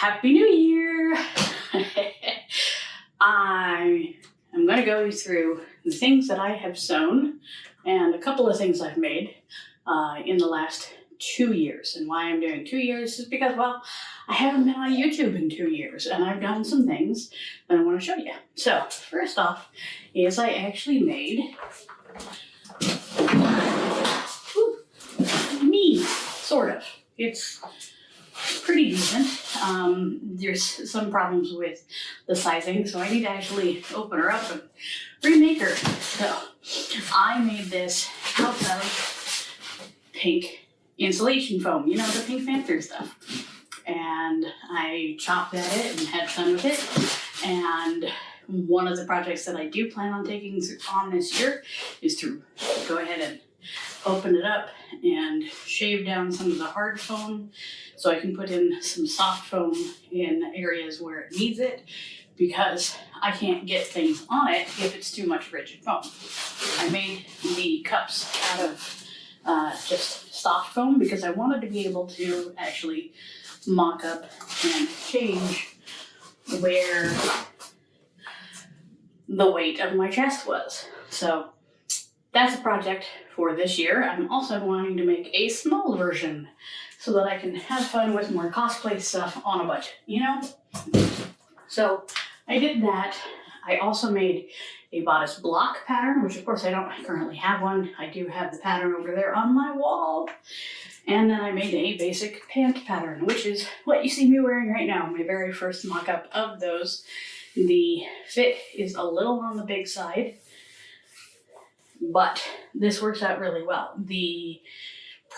Happy New Year! I am going to go through the things that I have sewn and a couple of things I've made in the last 2 years. And why I'm doing 2 years is because, well, I haven't been on YouTube in 2 years and I've done some things that I want to show you. So first off is I actually made me, sort of. It's pretty decent. There's some problems with the sizing, so I need to actually open her up and remake her. So I made this out of pink insulation foam, you know, the Pink Panther stuff. And I chopped at it and had fun with it. And one of the projects that I do plan on taking on this year is to go ahead and open it up and shave down some of the hard foam so I can put in some soft foam in areas where it needs it, because I can't get things on it if it's too much rigid foam. I made the cups out of just soft foam because I wanted to be able to actually mock up and change where the weight of my chest was. So that's a project for this year. I'm also wanting to make a small version so that I can have fun with more cosplay stuff on a budget, you know? So I did that. I also made a bodice block pattern, which of course I don't currently have one. I do have the pattern over there on my wall. And then I made a basic pant pattern, which is what you see me wearing right now, my very first mock-up of those. The fit is a little on the big side, but this works out really well. The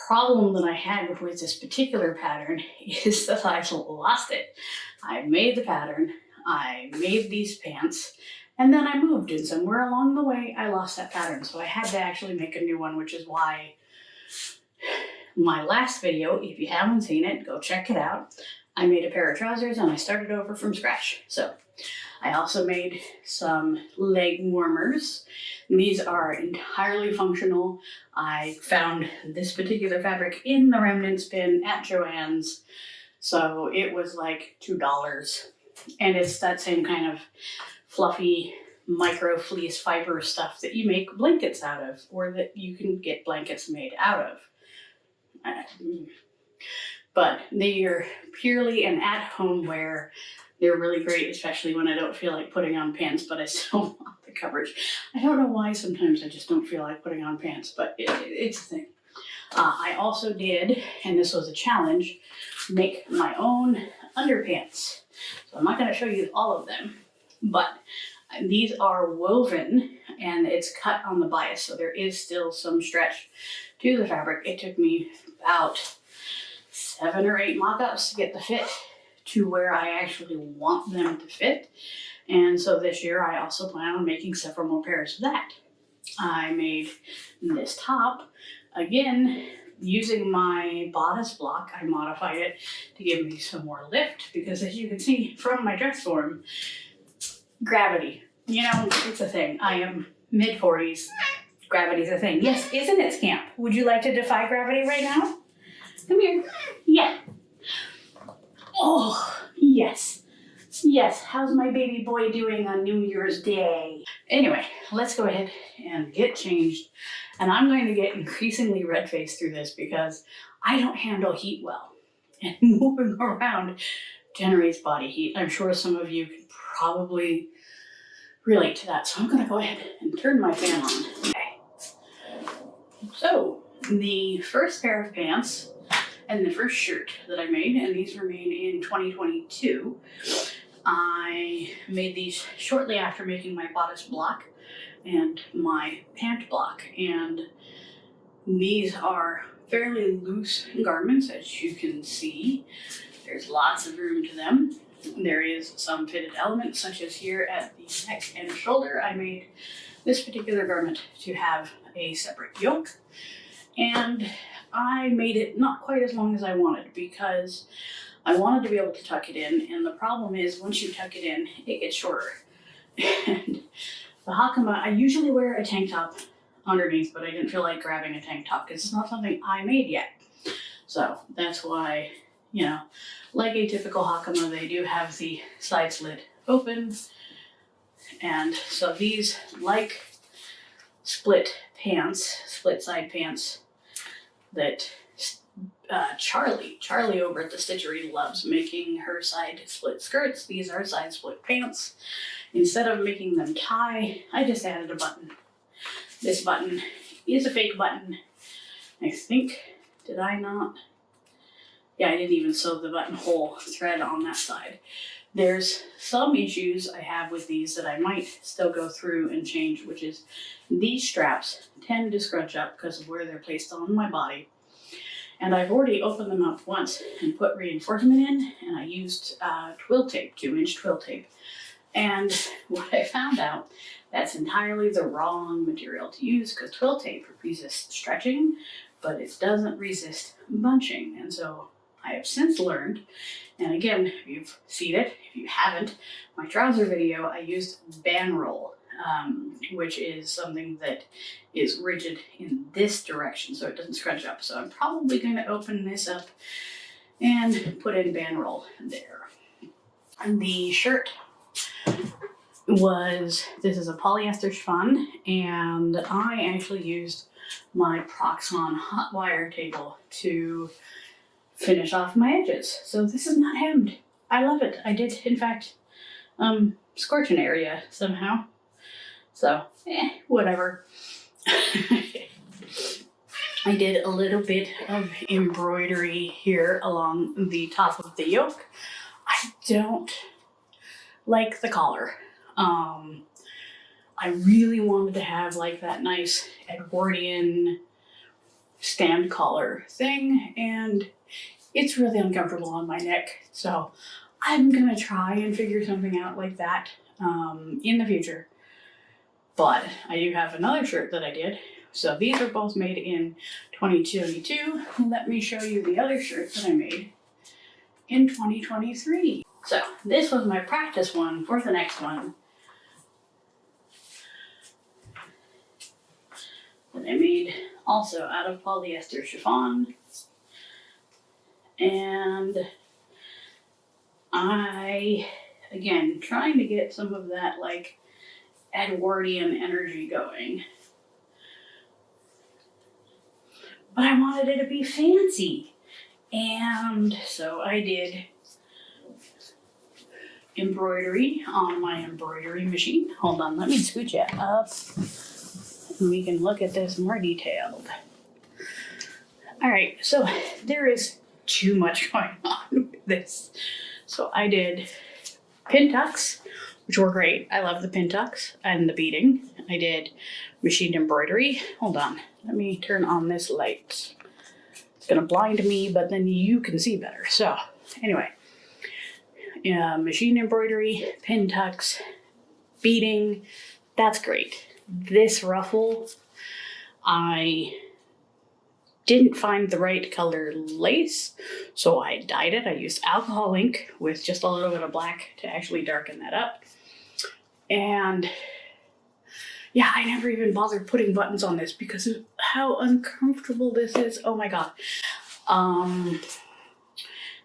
problem that I had with this particular pattern is that I lost it. I made the pattern, I made these pants, and then I moved, and somewhere along the way I lost that pattern. So I had to actually make a new one, which is why my last video, if you haven't seen it, go check it out. I made a pair of trousers and I started over from scratch. So I also made some leg warmers. These are entirely functional. I found this particular fabric in the remnants bin at Joann's. So it was like $2. And it's that same kind of fluffy micro fleece fiber stuff that you make blankets out of, or that you can get blankets made out of. But they are purely an at-home wear. They're really great, especially when I don't feel like putting on pants, but I still want the coverage. I don't know why sometimes I just don't feel like putting on pants, but it's a thing. I also did, and this was a challenge, make my own underpants. So I'm not going to show you all of them, but these are woven and it's cut on the bias, so there is still some stretch to the fabric. It took me about 7 or 8 mock-ups to get the fit to where I actually want them to fit. And so this year I also plan on making several more pairs of that. I made this top, again, using my bodice block. I modified it to give me some more lift because, as you can see from my Dressform, gravity, you know, it's a thing. I am mid-40s. Gravity's a thing. Yes, isn't it, Scamp? Would you like to defy gravity right now? Come here. Yeah. Oh, yes. Yes, how's my baby boy doing on New Year's Day? Anyway, let's go ahead and get changed. And I'm going to get increasingly red-faced through this because I don't handle heat well. And moving around generates body heat. I'm sure some of you can probably relate to that. So I'm gonna go ahead and turn my fan on. Okay. So the first pair of pants and the first shirt that I made, and these were made in 2022. I made these shortly after making my bodice block and my pant block, and these are fairly loose garments, as you can see. There's lots of room to them. There is some fitted elements, such as here at the neck and shoulder. I made this particular garment to have a separate yoke, and I made it not quite as long as I wanted because I wanted to be able to tuck it in, and the problem is once you tuck it in, it gets shorter. And the Hakama, I usually wear a tank top underneath, but I didn't feel like grabbing a tank top because it's not something I made yet. So that's why you know, like a typical Hakama, they do have the side slit open. And so these, like split pants, split side pants that Charlie over at the Stitchery loves making her side split skirts. These are side split pants. Instead of making them tie, I just added a button. This button is a fake button. I think, did I not? Yeah, I didn't even sew the buttonhole thread on that side. There's some issues I have with these that I might still go through and change, which is these straps tend to scrunch up because of where they're placed on my body. And I've already opened them up once and put reinforcement in, and I used twill tape, 2-inch twill tape. And what I found out, that's entirely the wrong material to use because twill tape resists stretching, but it doesn't resist bunching. And so I have since learned, and again, if you've seen it, if you haven't, my trouser video, I used band roll, which is something that is rigid in this direction so it doesn't scrunch up. So I'm probably going to open this up and put in band roll there. And the shirt this is a polyester chiffon, and I actually used my Proxon hot wire table to finish off my edges. So this is not hemmed. I love it. I did, in fact, scorch an area somehow. So, whatever. I did a little bit of embroidery here along the top of the yoke. I don't like the collar. I really wanted to have like that nice Edwardian stand collar thing, and it's really uncomfortable on my neck. So I'm gonna try and figure something out like that in the future. But I do have another shirt that I did. So these are both made in 2022. Let me show you the other shirt that I made in 2023. So this was my practice one for the next one that I made also out of polyester chiffon. And I, again, trying to get some of that like Edwardian energy going. But I wanted it to be fancy. And so I did embroidery on my embroidery machine. Hold on, let me scooch it up and we can look at this more detailed. All right, so there is too much going on with this. So I did pin tucks, which were great. I love the pin tucks and the beading. I did machined embroidery. Hold on, let me turn on this light. It's gonna blind me, but then you can see better. So anyway, machine embroidery, pin tucks, beading, that's great. This ruffle, I didn't find the right color lace, so I dyed it. I used alcohol ink with just a little bit of black to actually darken that up. And yeah, I never even bothered putting buttons on this because of how uncomfortable this is. Oh my God.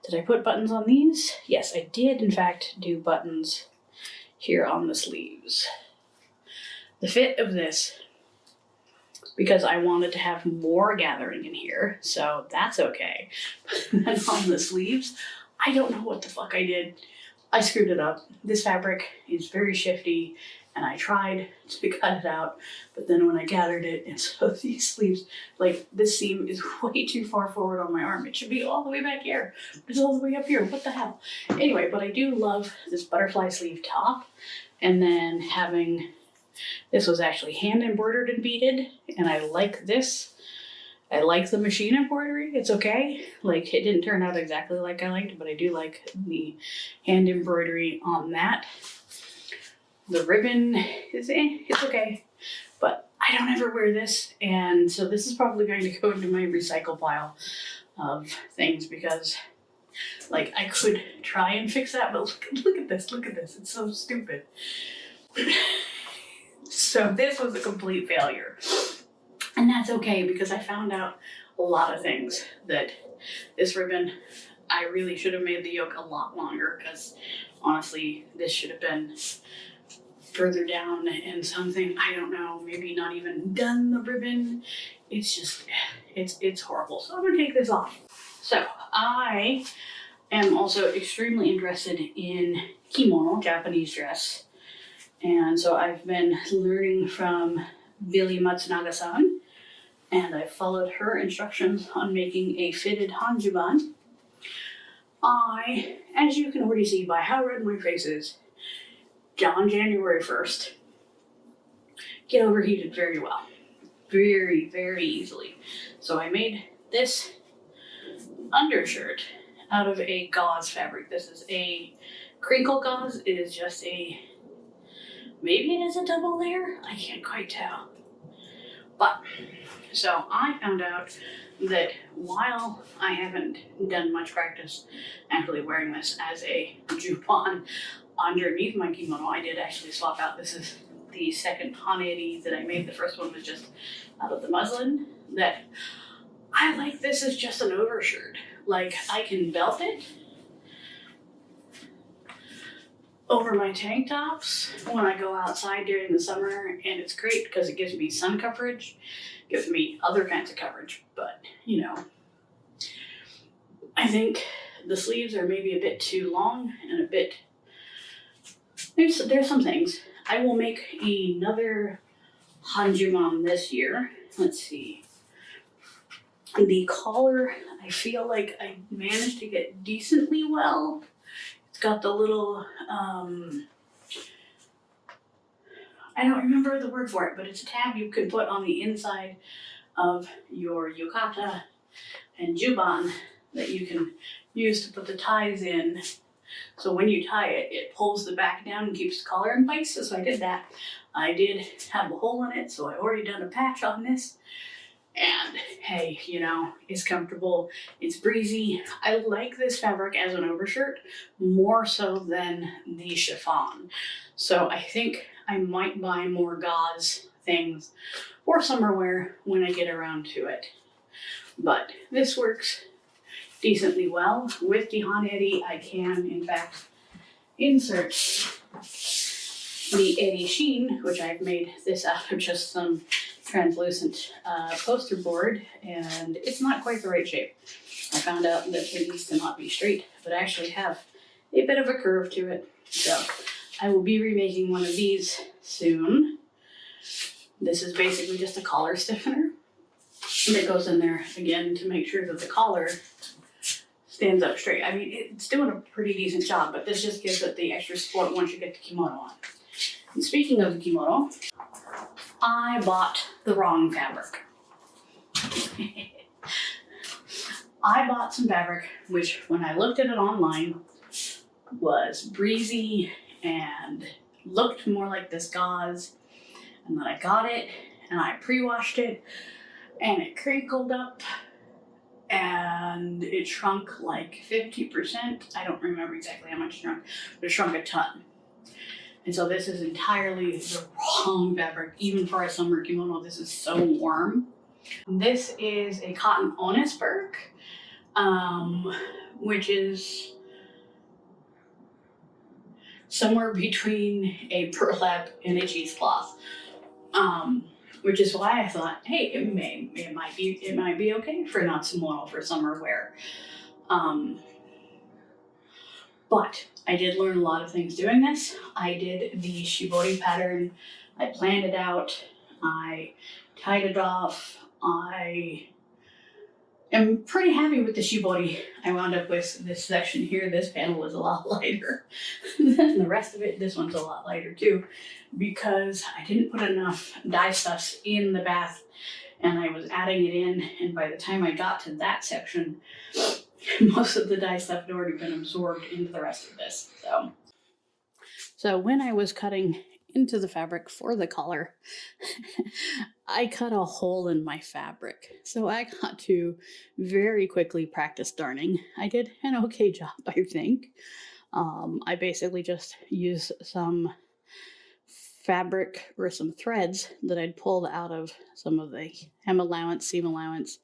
Did I put buttons on these? Yes, I did in fact do buttons here on the sleeves. The fit of this, because I wanted to have more gathering in here, so that's okay. But then on the sleeves, I don't know what the fuck I did. I screwed it up. This fabric is very shifty, and I tried to cut it out, but then when I gathered it, and so these sleeves, like this seam is way too far forward on my arm. It should be all the way back here. It's all the way up here. What the hell? Anyway, but I do love this butterfly sleeve top, and then having, this was actually hand embroidered and beaded, and I like this. I like the machine embroidery. It's okay. Like, it didn't turn out exactly like I liked, but I do like the hand embroidery on that. The ribbon is it's okay, but I don't ever wear this, and so this is probably going to go into my recycle pile of things because, like, I could try and fix that, but look at this, it's so stupid. So this was a complete failure, and that's okay because I found out a lot of things that this ribbon I really should have made the yoke a lot longer, because honestly, this should have been further down and something, I don't know, maybe not even done the ribbon. It's just, it's horrible. So I'm gonna take this off. So I am also extremely interested in kimono, Japanese dress. And so I've been learning from Billy Matsunaga-san, and I followed her instructions on making a fitted Hanjuban. I, as you can already see by how red my face is, on January 1st, get overheated very well. Very, very easily. So I made this undershirt out of a gauze fabric. This is a crinkle gauze. It is just a, maybe it is a double layer? I can't quite tell. But, so I found out that while I haven't done much practice actually wearing this as a jupon underneath my kimono, I did actually swap out. This is the second Haori that I made. The first one was just out of the muslin. That I like this as just an overshirt. Like, I can belt it over my tank tops when I go outside during the summer, and it's great because it gives me sun coverage, gives me other kinds of coverage. But, you know, I think the sleeves are maybe a bit too long and a bit, there's some things. I will make another Hanjuban this year. Let's see. The collar, I feel like I managed to get decently well. It's got the little, I don't remember the word for it, but it's a tab you could put on the inside of your yukata and juban that you can use to put the ties in. So when you tie it, it pulls the back down and keeps the collar in place. So I did that. I did have a hole in it, so I already done a patch on this. And hey, you know, it's comfortable, it's breezy. I like this fabric as an overshirt more so than the chiffon. So I think I might buy more gauze things for summer wear when I get around to it. But this works decently well. With the Haori, I can, in fact, insert the eri sheen, which I've made this out of just some translucent poster board, and it's not quite the right shape. I found out that it needs to not be straight, but actually have a bit of a curve to it. So I will be remaking one of these soon. This is basically just a collar stiffener that goes in there again to make sure that the collar stands up straight. I mean, it's doing a pretty decent job, but this just gives it the extra support once you get the kimono on. And speaking of the kimono, I bought the wrong fabric. I bought some fabric which, when I looked at it online, was breezy and looked more like this gauze. And then I got it and I pre-washed it and it crinkled up and it shrunk like 50%. I don't remember exactly how much it shrunk, but it shrunk a ton. And so this is entirely the wrong fabric. Even for a summer kimono, this is so warm. This is a cotton onisberg, which is somewhere between a burlap and a cheesecloth. Which is why I thought, hey, it might be okay for Natsumono for summer wear. But I did learn a lot of things doing this. I did the shibori pattern. I planned it out. I tied it off. I am pretty happy with the shibori. I wound up with this section here. This panel is a lot lighter than the rest of it. This one's a lot lighter too, because I didn't put enough dye stuffs in the bath and I was adding it in, and by the time I got to that section, most of the dye stuff had already been absorbed into the rest of this. So when I was cutting into the fabric for the collar, I cut a hole in my fabric. So I got to very quickly practice darning. I did an okay job, I think. I basically just used some fabric or some threads that I'd pulled out of some of the hem allowance, seam allowance,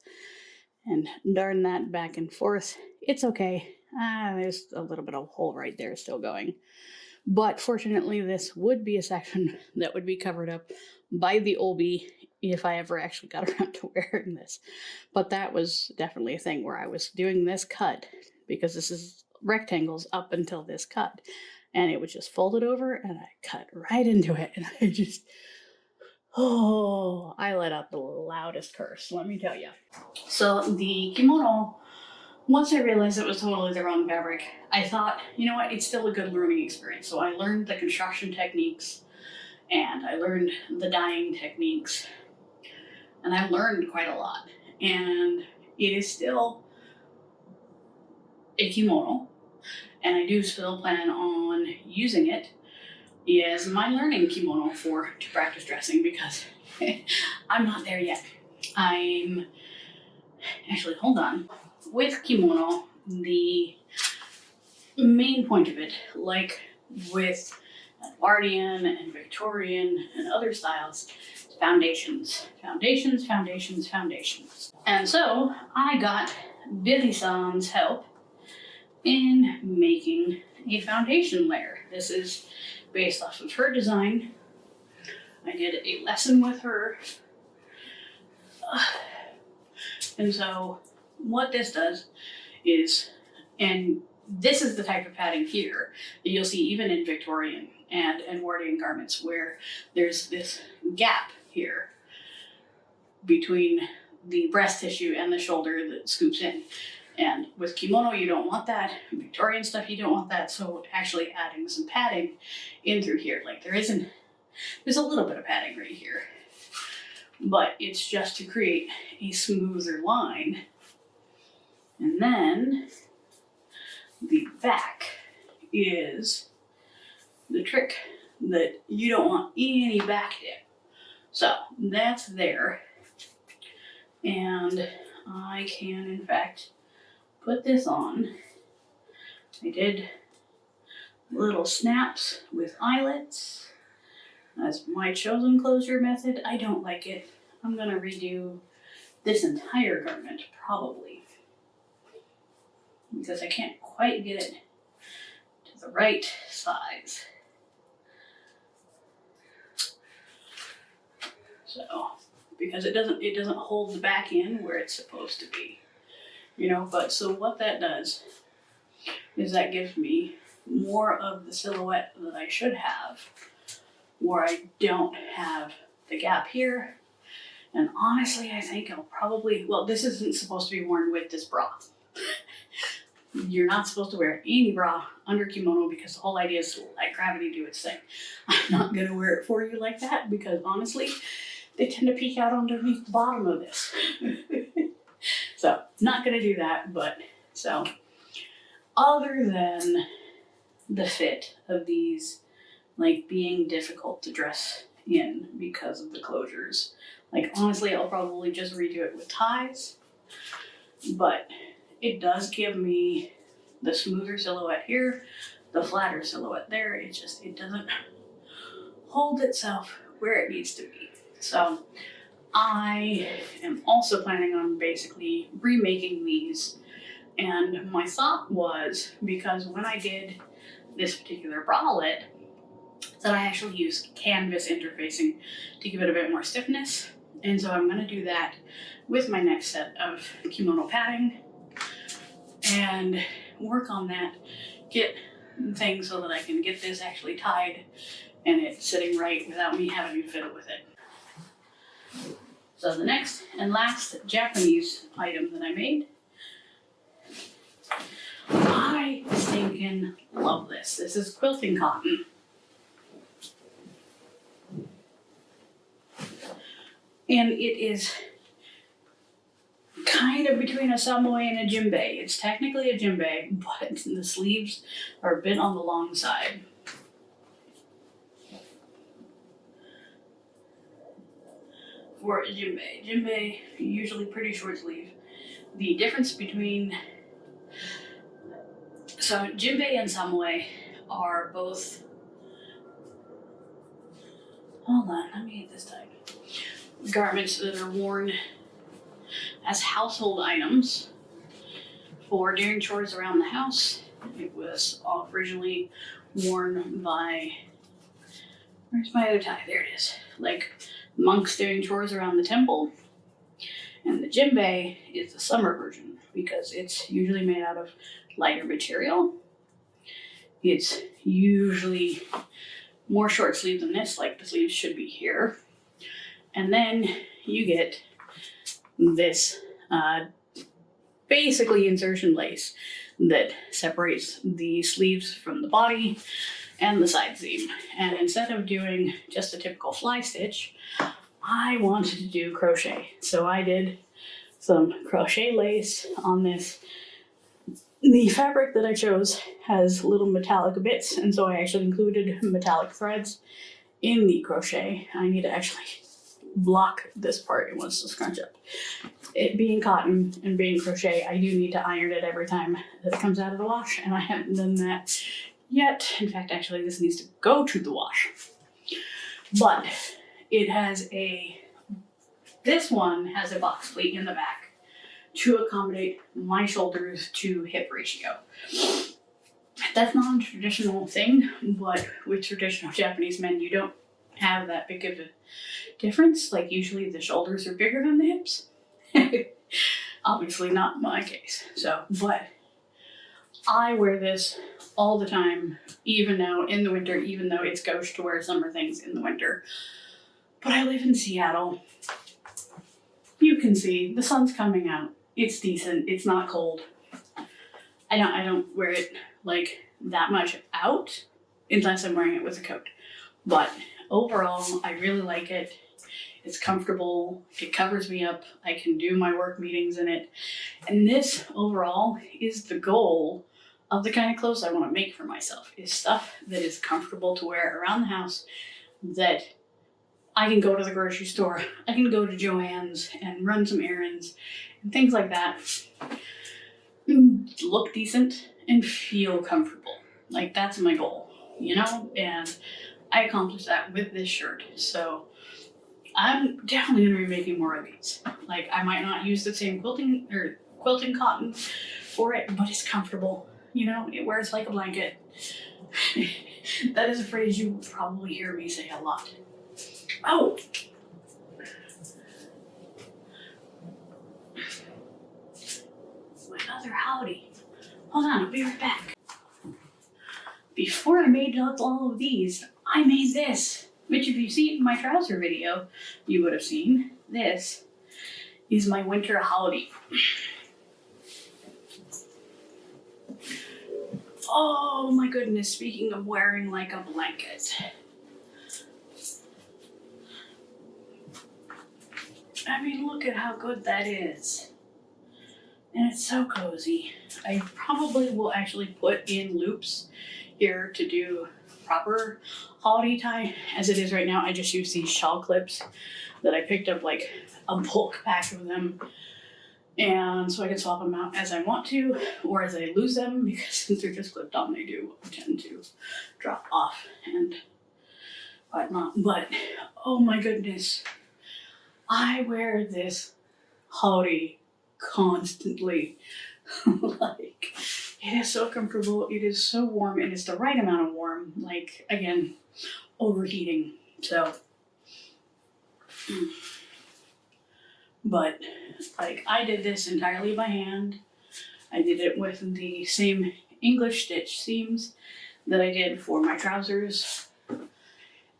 and darn that back and forth. It's okay. There's a little bit of a hole right there still going. But fortunately, this would be a section that would be covered up by the obi if I ever actually got around to wearing this. But that was definitely a thing where I was doing this cut because this is rectangles up until this cut. And it was just folded over and I cut right into it. And I just, oh, I let out the loudest curse, let me tell you. So the kimono, once I realized it was totally the wrong fabric, I thought, you know what, it's still a good learning experience. So I learned the construction techniques and I learned the dyeing techniques and I learned quite a lot. And it is still a kimono and I do still plan on using it as my learning kimono to practice dressing because I'm not there yet. Actually, hold on. With kimono, the main point of it, like with Edwardian and Victorian and other styles, is foundations. Foundations, foundations, foundations. And so I got Billy-san's help in making a foundation layer. This is based off of her design. I did a lesson with her. And so what this does is, and this is the type of padding here that you'll see even in Victorian and Edwardian garments where there's this gap here between the breast tissue and the shoulder that scoops in. And with kimono, you don't want that. Victorian stuff, you don't want that. So actually adding some padding in through here, like there's a little bit of padding right here, but it's just to create a smoother line. And then the back is the trick that you don't want any back dip. So that's there. And I can, in fact, put this on. I did little snaps with eyelets. That's my chosen closure method. I don't like it. I'm gonna redo this entire garment, probably, because I can't quite get it to the right size. So, because it doesn't hold the back in where it's supposed to be, you know. But so what that does is that gives me more of the silhouette that I should have, where I don't have the gap here. And honestly, I think I'll probably, well, this isn't supposed to be worn with this bra. You're not supposed to wear any bra under kimono because the whole idea is to let gravity do its thing. I'm not gonna wear it for you like that because honestly, they tend to peek out underneath the bottom of this. So, not gonna do that, but so, other than the fit of these, like being difficult to dress in because of the closures, like honestly, I'll probably just redo it with ties, but it does give me the smoother silhouette here, the flatter silhouette there. It doesn't hold itself where it needs to be. So I am also planning on basically remaking these. And my thought was, because when I did this particular bralette, that I actually used canvas interfacing to give it a bit more stiffness. And so I'm gonna do that with my next set of kimono padding and work on that, get things so that I can get this actually tied and it's sitting right without me having to fiddle with it. So the next and last Japanese item that I made, I stinking love this. This is quilting cotton. And it is kind of between a samoe and a jimbei. It's technically a jimbei, but the sleeves are a bit on the long side. For a jimbei. Jimbei, usually pretty short sleeve. The difference between, so jimbei and samoe are both, hold on, let me get this tight. Garments that are worn as household items for doing chores around the house. It was originally worn by, where's my other tie? There it is. Like monks doing chores around the temple. And the Jimbei is the summer version because it's usually made out of lighter material. It's usually more short sleeve than this, like the sleeves should be here. And then you get this basically insertion lace that separates the sleeves from the body and the side seam. And instead of doing just a typical fly stitch, I wanted to do crochet. So I did some crochet lace on this. The fabric that I chose has little metallic bits, and so I actually included metallic threads in the crochet. I need to actually block this part. It wants to scrunch up. It being cotton and being crochet, I do need to iron it every time that it comes out of the wash, and I haven't done that yet. In fact, actually, this needs to go to the wash. But it has this one has a box pleat in the back to accommodate my shoulders to hip ratio. That's not a traditional thing, but with traditional Japanese men, you don't have that big of a difference. Like usually the shoulders are bigger than the hips. Obviously not my case. So, but I wear this all the time, even now in the winter, even though it's gauche to wear summer things in the winter. But I live in Seattle. You can see the sun's coming out. It's decent. It's not cold. I don't wear it like that much out unless I'm wearing it with a coat. But overall, I really like it. It's comfortable. It covers me up. I can do my work meetings in it. And this overall is the goal of the kind of clothes I want to make for myself, is stuff that is comfortable to wear around the house, that I can go to the grocery store, I can go to Joann's and run some errands and things like that. Look decent and feel comfortable. Like that's my goal, you know? And I accomplished that with this shirt. So I'm definitely gonna be making more of these. Like I might not use the same quilting cotton for it, but it's comfortable. You know, it wears like a blanket. That is a phrase you probably hear me say a lot. Oh! My other howdy. Hold on, I'll be right back. Before I made all of these, I made this, which if you've seen my trouser video, you would have seen. This is my winter howdy. Oh my goodness, speaking of wearing like a blanket. I mean, look at how good that is. And it's so cozy. I probably will actually put in loops here to do proper holiday tie. As it is right now, I just use these shawl clips that I picked up, like a bulk pack of them. And so I can swap them out as I want to, or as I lose them, because since they're just clipped on, they do tend to drop off and whatnot. But, oh my goodness. I wear this howdy constantly. Like, it is so comfortable, it is so warm, and it's the right amount of warm. Like, again, overheating. So, but, like, I did this entirely by hand. I did it with the same English stitch seams that I did for my trousers.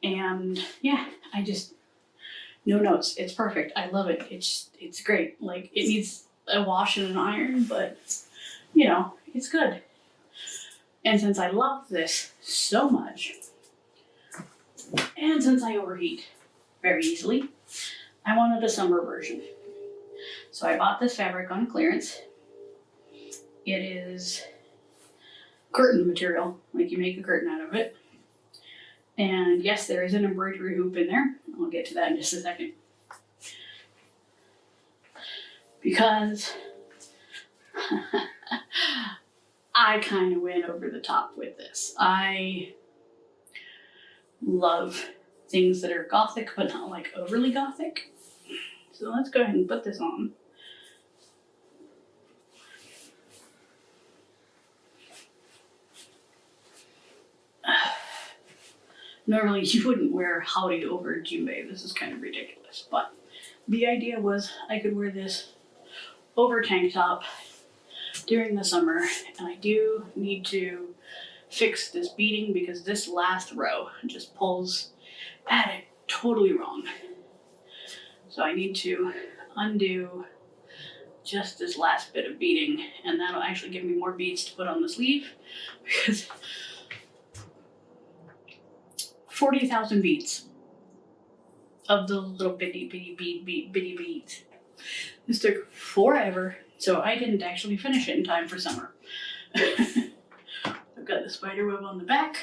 And, yeah, no notes. It's perfect. I love it. It's great. Like, it needs a wash and an iron, but, you know, it's good. And since I love this so much, and since I overheat very easily, I wanted a summer version. So I bought this fabric on clearance. It is curtain material, like you make a curtain out of it. And yes, there is an embroidery hoop in there. I'll get to that in just a second. Because I kind of went over the top with this. I love things that are gothic, but not like overly gothic. So let's go ahead and put this on. Normally you wouldn't wear Haori over Jimbei. This is kind of ridiculous, but the idea was I could wear this over tank top during the summer, and I do need to fix this beading because this last row just pulls at it totally wrong. So I need to undo just this last bit of beading, and that'll actually give me more beads to put on the sleeve because 40,000 beads of the little bitty beads. This took forever, so I didn't actually finish it in time for summer. I've got the spider web on the back,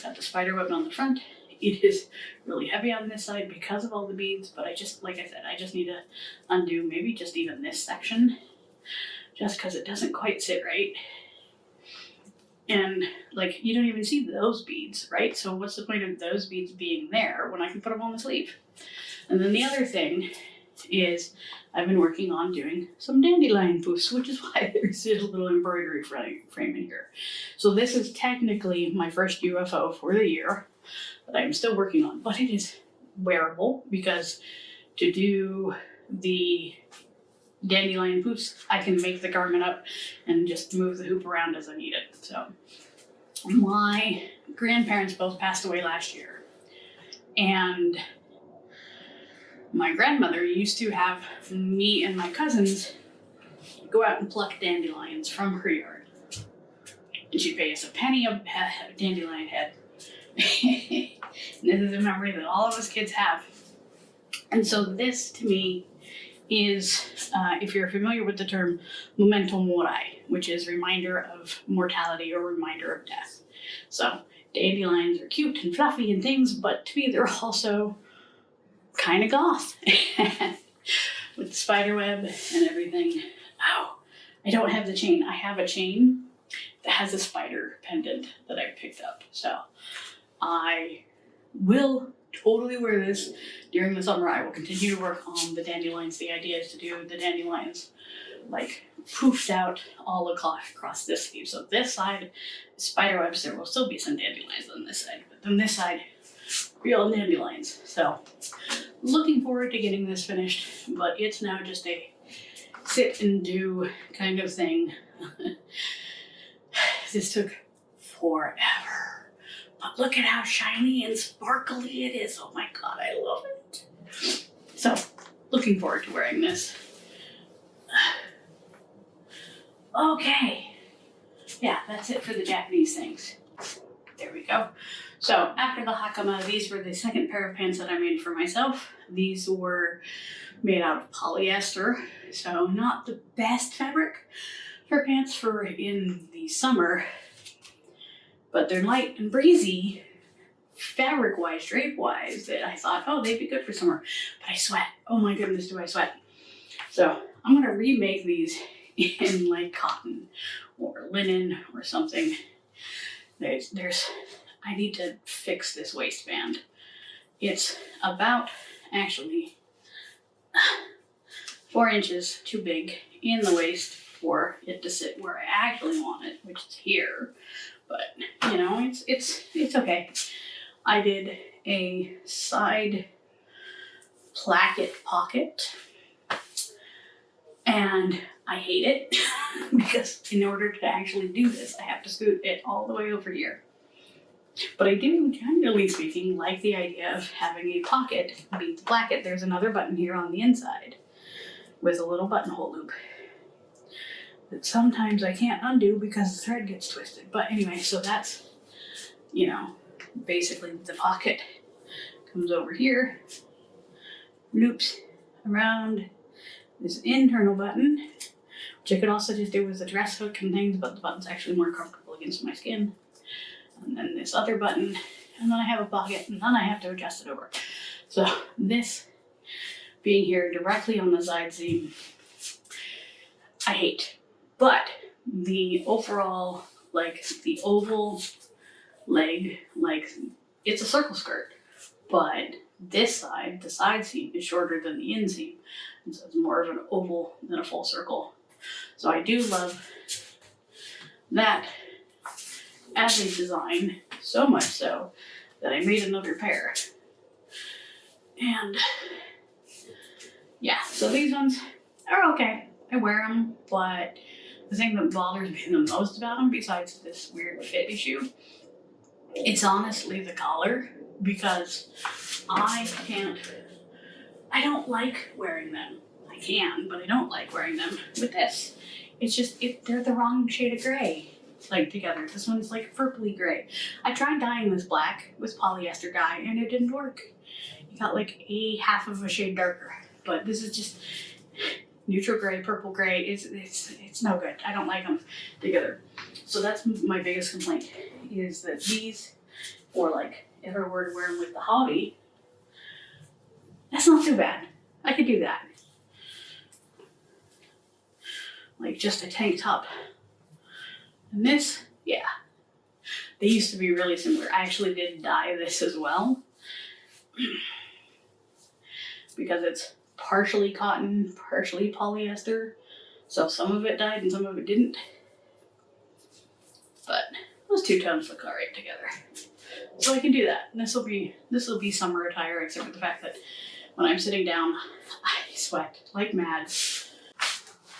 got the spider web on the front. It is really heavy on this side because of all the beads, but I just, like I said, I just need to undo maybe just even this section, just because it doesn't quite sit right. And like, you don't even see those beads, right? So what's the point of those beads being there when I can put them on the sleeve? And then the other thing is I've been working on doing some dandelion poofs, which is why there's a little embroidery frame in here. So this is technically my first UFO for the year that I'm still working on, but it is wearable because to do the dandelion poofs, I can make the garment up and just move the hoop around as I need it. So my grandparents both passed away last year, and my grandmother used to have me and my cousins go out and pluck dandelions from her yard. And she'd pay us a penny a dandelion head. This is a memory that all of us kids have. And so this to me is, if you're familiar with the term memento mori, which is reminder of mortality or reminder of death. So dandelions are cute and fluffy and things, but to me they're also kind of goth. With the spider web and everything. Oh, I don't have the chain. I have a chain that has a spider pendant that I picked up. So I will totally wear this during the summer. I will continue to work on the dandelions. The idea is to do the dandelions like poofed out all across this sleeve. So this side, spider webs, there will still be some dandelions on this side, but then this side, real dandelions. So looking forward to getting this finished, but it's now just a sit and do kind of thing. This took forever, but look at how shiny and sparkly it is. Oh my God, I love it. So looking forward to wearing this. Okay, yeah, that's it for the Japanese things. There we go. So after the Hakama, these were the second pair of pants that I made for myself. These were made out of polyester, so not the best fabric for pants for in the summer, but they're light and breezy, fabric-wise, drape-wise, that I thought, oh, they'd be good for summer. But I sweat. Oh my goodness, do I sweat. So I'm gonna remake these in like cotton or linen or something. I need to fix this waistband. It's about, actually, 4 inches too big in the waist for it to sit where I actually want it, which is here. But, you know, it's okay. I did a side placket pocket, and I hate it because in order to actually do this, I have to scoot it all the way over here. But I do, generally speaking, like the idea of having a pocket beneath the placket. There's another button here on the inside with a little buttonhole loop that sometimes I can't undo because the thread gets twisted. But anyway, so that's, you know, basically the pocket comes over here, loops around this internal button, which I could also just do with a dress hook and things, but the button's actually more comfortable against my skin. And then this other button, and then I have a pocket, and then I have to adjust it over. So this being here directly on the side seam, I hate. But the overall, like the oval leg, like it's a circle skirt, but this side, the side seam, is shorter than the inseam. And so it's more of an oval than a full circle. So I do love that as a design, so much so that I made another pair. And yeah, so these ones are okay. I wear them, but the thing that bothers me the most about them, besides this weird fit issue, it's honestly the collar, because I don't like wearing them. I can, but I don't like wearing them with this. It's just, they're the wrong shade of gray, like together. This one's like purpley gray. I tried dyeing this black with polyester dye and it didn't work. It got like a half of a shade darker, but this is just neutral gray, purple gray. It's no good. I don't like them together. So that's my biggest complaint, is that these, or like if I were to wear them with the Haori, that's not too bad. I could do that. Like just a tank top. And this, yeah. They used to be really similar. I actually did dye this as well. Because it's partially cotton, partially polyester. So some of it dyed and some of it didn't. But those two tones look alright together. So I can do that. And this will be summer attire, except for the fact that when I'm sitting down, I sweat like mad.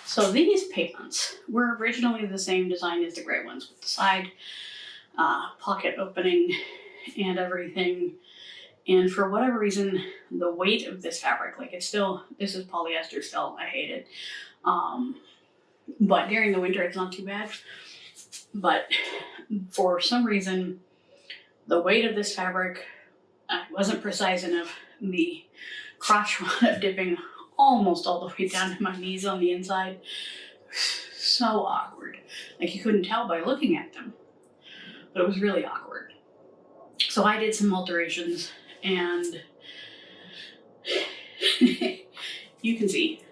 So these pants were originally the same design as the gray ones, with the side pocket opening and everything. And for whatever reason, the weight of this fabric, like this is polyester still, I hate it. But during the winter, it's not too bad. But for some reason, the weight of this fabric wasn't precise enough. The crotch wound up dipping almost all the way down to my knees on the inside. So awkward. Like you couldn't tell by looking at them, but it was really awkward. So I did some alterations and you can see,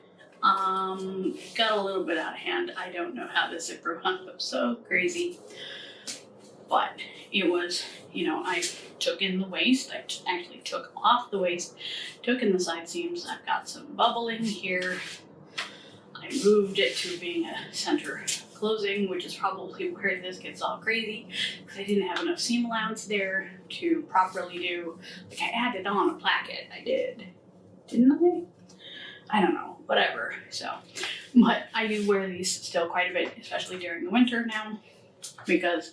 got a little bit out of hand. I don't know how the zipper wound up so crazy, but it was, I took in the waist, I actually took off the waist, took in the side seams. I've got some bubbling here. I moved it to being a center closing, which is probably where this gets all crazy, because I didn't have enough seam allowance there to properly do, like I added on a placket, I did, didn't I? I don't know, whatever, so. But I do wear these still quite a bit, especially during the winter now, because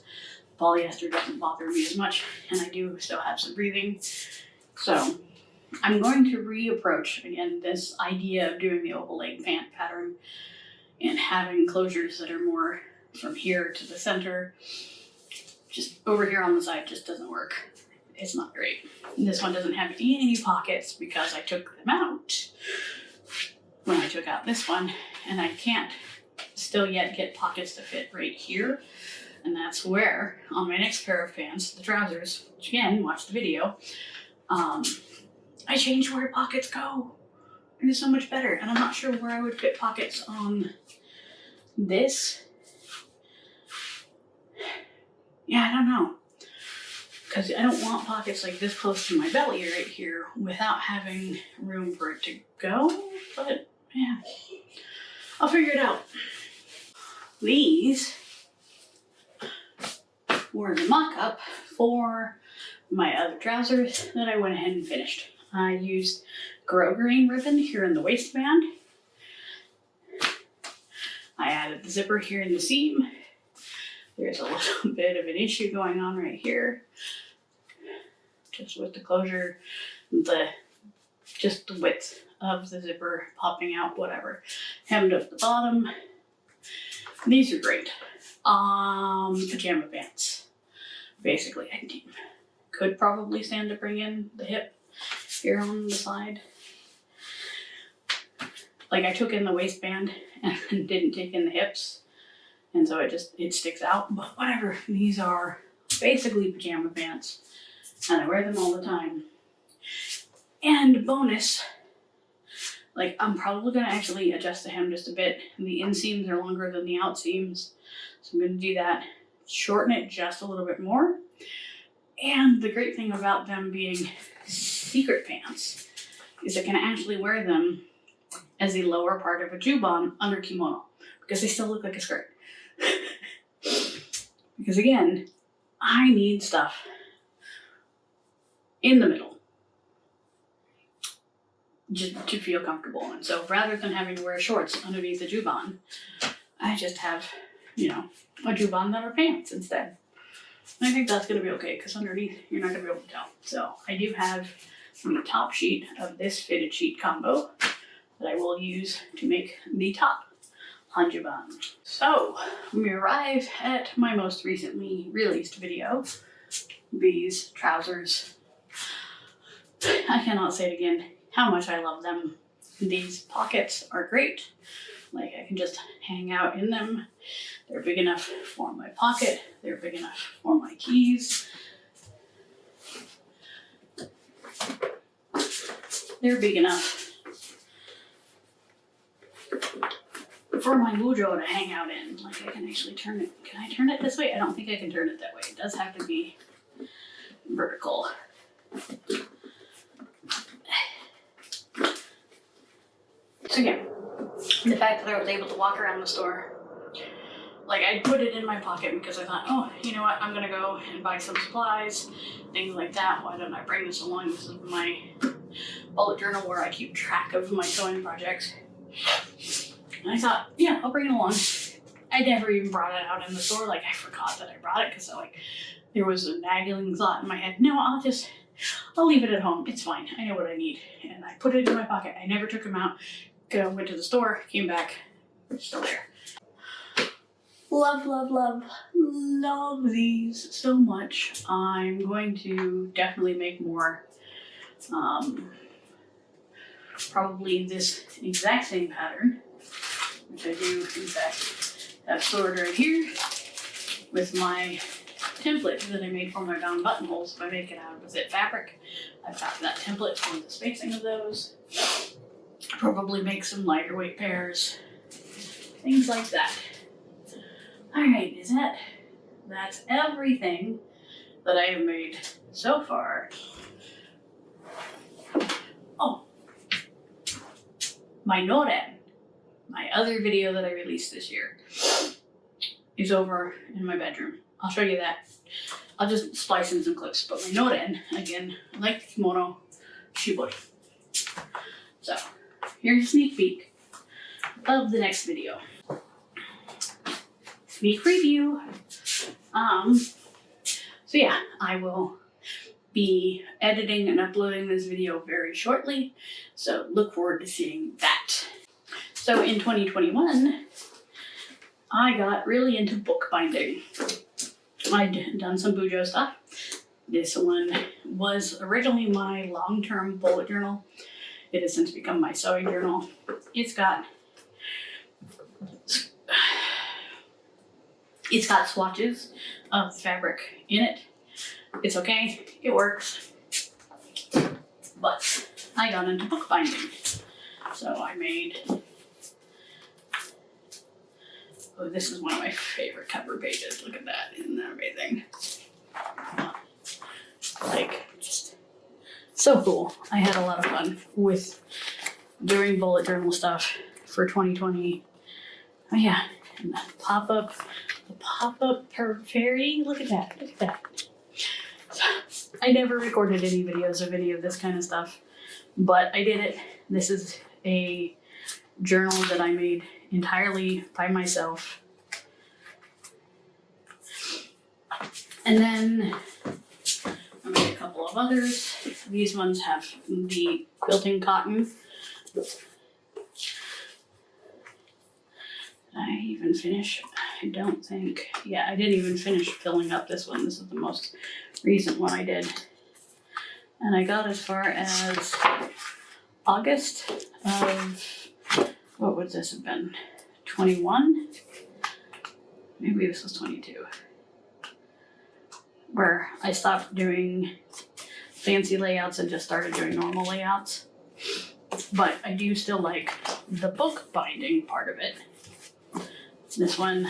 polyester doesn't bother me as much, and I do still have some breathing. So I'm going to reapproach again this idea of doing the oval leg pant pattern and having closures that are more from here to the center. Just over here on the side just doesn't work. It's not great. And this one doesn't have any pockets because I took them out when I took out this one, and I can't still yet get pockets to fit right here. And that's where, on my next pair of pants, the trousers, which again, watch the video, I changed where pockets go. And it's so much better. And I'm not sure where I would fit pockets on this. Yeah, I don't know. Because I don't want pockets like this close to my belly right here without having room for it to go. But yeah, I'll figure it out. These were the mock-up for my other trousers that I went ahead and finished. I used grosgrain ribbon here in the waistband. I added the zipper here in the seam. There's a little bit of an issue going on right here, just with the closure, just the width of the zipper popping out, whatever. Hemmed up the bottom. These are great. Pajama pants. Basically, I could probably stand to bring in the hip here on the side. Like I took in the waistband and didn't take in the hips, and so it sticks out, but whatever. These are basically pajama pants, and I wear them all the time. And bonus, like I'm probably gonna actually adjust the hem just a bit. The inseams are longer than the out seams, so I'm gonna do that. Shorten it just a little bit more. And the great thing about them being secret pants is I can actually wear them as the lower part of a Hanjuban under kimono, because they still look like a skirt. Because again, I need stuff in the middle, just to feel comfortable. And so rather than having to wear shorts underneath the juban, I just have, you know, a juban that are pants instead. And I think that's going to be okay because underneath you're not going to be able to tell. So I do have the top sheet of this fitted sheet combo that I will use to make the top Hanjuban. So we arrive at my most recently released video. These trousers. I cannot say it again how much I love them. These pockets are great. Like I can just hang out in them. They're big enough for my pocket. They're big enough for my keys. They're big enough for my mujo to hang out in. Like I can actually turn it. Can I turn it this way? I don't think I can turn it that way. It does have to be vertical. So yeah, the fact that I was able to walk around the store, like I put it in my pocket because I thought, oh, you know what, I'm gonna go and buy some supplies, things like that. Why don't I bring this along? This is my bullet journal where I keep track of my sewing projects. And I thought, yeah, I'll bring it along. I never even brought it out in the store. Like I forgot that I brought it because there was a nagging thought in my head. No, I'll leave it at home. It's fine. I know what I need. And I put it in my pocket. I never took them out. Went to the store, came back, still there. Love, love, love, love these so much. I'm going to definitely make more. Probably this exact same pattern, which I do in fact have stored right here with my template that I made for my down buttonholes by making out of zip fabric. I've got that template for the spacing of those. Probably make some lighter weight pairs, things like that. All right, that's everything that I have made so far. Oh, my noren, my other video that I released this year, is over in my bedroom. I'll show you that. I'll just splice in some clips, but my noren, again, like the kimono, shibori. So, here's a sneak peek of the next video. Sneak preview. So yeah, I will be editing and uploading this video very shortly, so look forward to seeing that. So in 2021, I got really into bookbinding. I'd done some bujo stuff. This one was originally my long-term bullet journal. It has since become my sewing journal. It's got swatches of fabric in it. It's okay, it works. But I got into bookbinding. So I made, oh, this is one of my favorite cover pages. Look at that, isn't that amazing? Like, just so cool. I had a lot of fun with doing bullet journal stuff for 2020. Oh yeah, and the pop-up fairy. Look at that, look at that. I never recorded any videos of any of this kind of stuff, but I did it. This is a journal that I made entirely by myself. And then I made a couple of others. These ones have the quilting cotton. Did I even finish? I don't think. Yeah, I didn't even finish filling up this one. This is the most recent one I did. And I got as far as August of, what would this have been? 21? Maybe this was 22. Where I stopped doing fancy layouts and just started doing normal layouts. But I do still like the book binding part of it. This one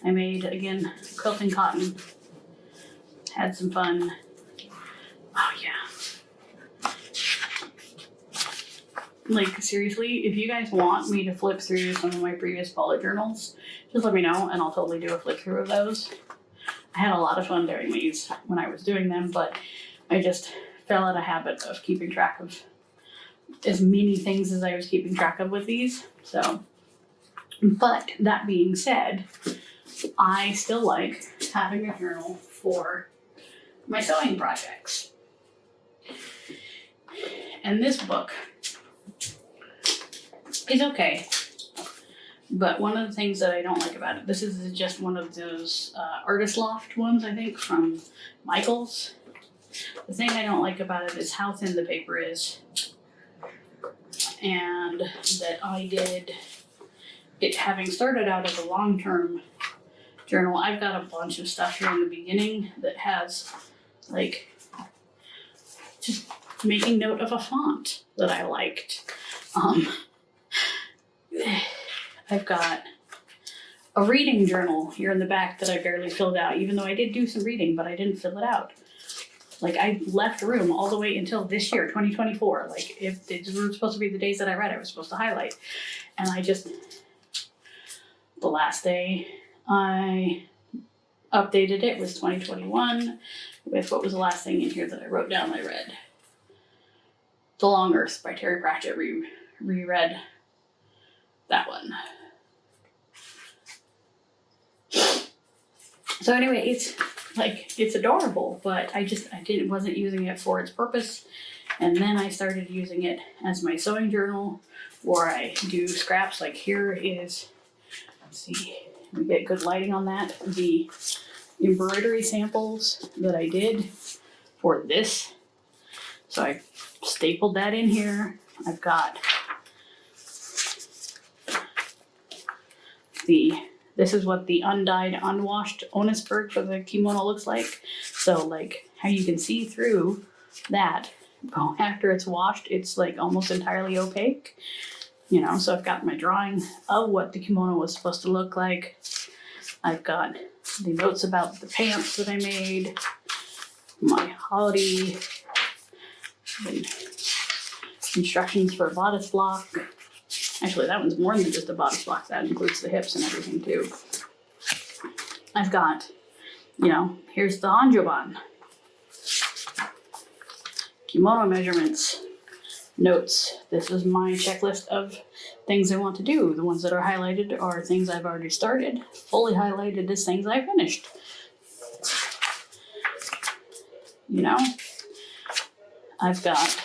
I made, again, quilting cotton. Had some fun. Oh yeah. Like seriously, if you guys want me to flip through some of my previous bullet journals, just let me know and I'll totally do a flip through of those. I had a lot of fun doing these when I was doing them, but I just fell out of habit of keeping track of as many things as I was keeping track of with these. So, but that being said, I still like having a journal for my sewing projects. And this book is okay. But one of the things that I don't like about it, this is just one of those Artist Loft ones, I think, from Michaels. The thing I don't like about it is how thin the paper is. And that I did, it having started out as a long-term journal, I've got a bunch of stuff here in the beginning that has, like, just making note of a font that I liked. I've got a reading journal here in the back that I barely filled out, even though I did do some reading, but I didn't fill it out. Like, I left room all the way until this year, 2024. Like, if it was supposed to be the days that I read, I was supposed to highlight. And I just, the last day I updated it was 2021 with what was the last thing in here that I wrote down I read. The Long Earth by Terry Pratchett, reread that one. So anyway, it's adorable, but I wasn't using it for its purpose. And then I started using it as my sewing journal, where I do scraps. Like here is, let's see, we get good lighting on that. The embroidery samples that I did for this. So I stapled that in here. I've got this is what the undyed, unwashed Onisberg for the kimono looks like. So like how you can see through that. Well, after it's washed, it's like almost entirely opaque. You know, so I've got my drawing of what the kimono was supposed to look like. I've got the notes about the pants that I made, my Haori, instructions for a bodice block. Actually, that one's more than just a bodice block. That includes the hips and everything too. I've got, you know, here's the Hanjuban. Kimono measurements, notes. This is my checklist of things I want to do. The ones that are highlighted are things I've already started. Fully highlighted is things I finished. You know, I've got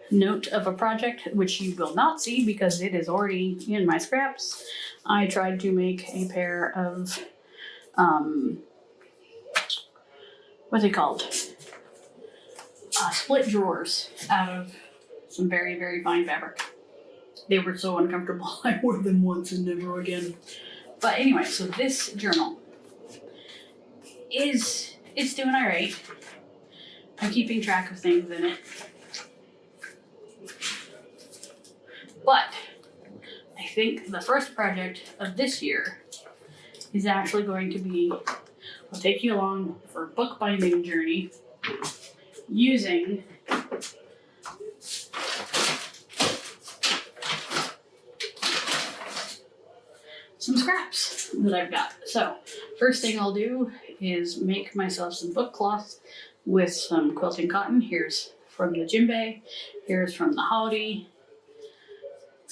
note of a project, which you will not see because it is already in my scraps. I tried to make a pair of, what's it called? Split drawers out of some very, very fine fabric. They were so uncomfortable. I wore them once and never again. But anyway, so this journal it's doing all right. I'm keeping track of things in it. But I think the first project of this year is actually going to be, I'll take you along for a bookbinding journey using some scraps that I've got. So first thing I'll do is make myself some book cloths with some quilting cotton. Here's from the Jimbei, here's from the Haori,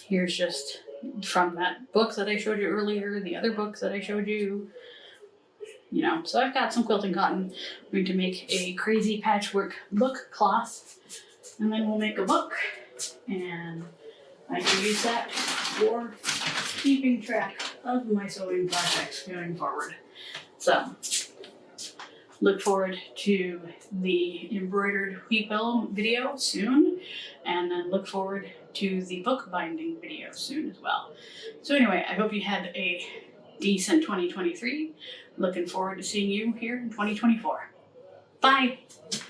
here's just from that book that I showed you earlier, the other books that I showed you. You know, so I've got some quilting cotton. I'm going to make a crazy patchwork book cloth, and then we'll make a book, and I can use that for keeping track of my sewing projects going forward. So, look forward to the embroidered wheat pillow video soon, and then look forward to the book binding video soon as well. So anyway, I hope you had a decent 2023. Looking forward to seeing you here in 2024. Bye!